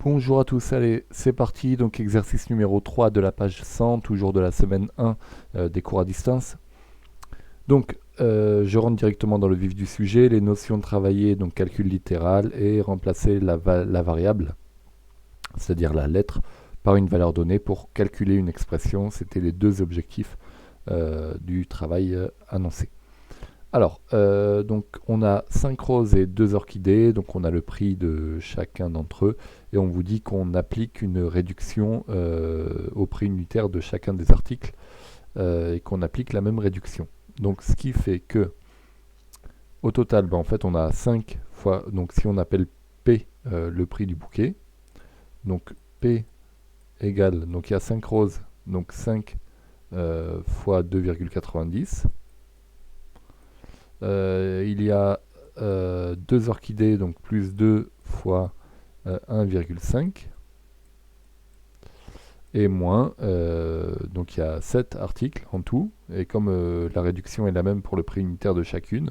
Bonjour à tous, allez, c'est parti. Donc exercice numéro 3 de la page 100, toujours de la semaine 1 des cours à distance. Donc je rentre directement dans le vif du sujet, les notions travaillées, donc calcul littéral et remplacer la variable, c'est-à-dire la lettre, par une valeur donnée pour calculer une expression. C'était les deux objectifs du travail annoncé. Alors, donc on a 5 roses et 2 orchidées, donc on a le prix de chacun d'entre eux, et on vous dit qu'on applique une réduction au prix unitaire de chacun des articles, et qu'on applique la même réduction. Donc ce qui fait que, au total, en fait on a 5 fois, donc si on appelle P le prix du bouquet, donc P égale, donc il y a 5 roses, donc 5 fois 2,90. Il y a 2 orchidées, donc plus 2 fois 1,5 et moins, donc il y a 7 articles en tout, et comme la réduction est la même pour le prix unitaire de chacune,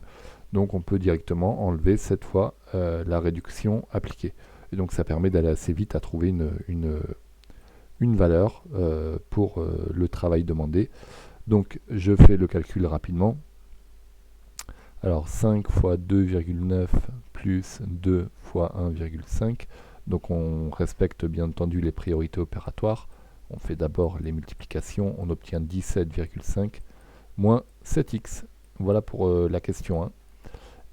donc on peut directement enlever 7 fois la réduction appliquée. Et donc ça permet d'aller assez vite à trouver une valeur pour le travail demandé. Donc je fais le calcul rapidement. Alors 5 fois 2,9 plus 2 fois 1,5. Donc on respecte bien entendu les priorités opératoires. On fait d'abord les multiplications. On obtient 17,5 moins 7x. Voilà pour la question 1.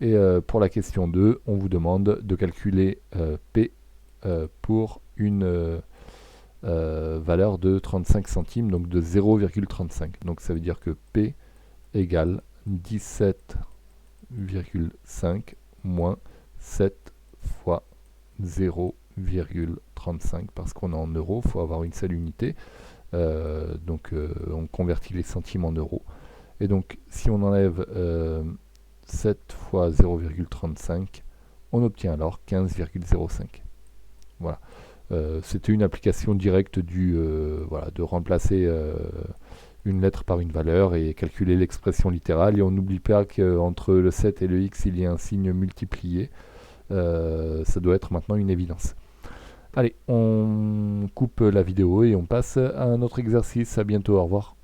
Et pour la question 2, on vous demande de calculer P pour une valeur de 35 centimes, donc de 0,35. Donc ça veut dire que P égale 17,5 moins 7 fois 0,35, parce qu'on est en euros, il faut avoir une seule unité. Donc on convertit les centimes en euros. Et donc si on enlève 7 fois 0,35, on obtient alors 15,05. Voilà. C'était une application directe de remplacer une lettre par une valeur et calculer l'expression littérale. Et on n'oublie pas qu'entre le 7 et le x, il y a un signe multiplié. Ça doit être maintenant une évidence. Allez, on coupe la vidéo et on passe à un autre exercice. À bientôt, au revoir.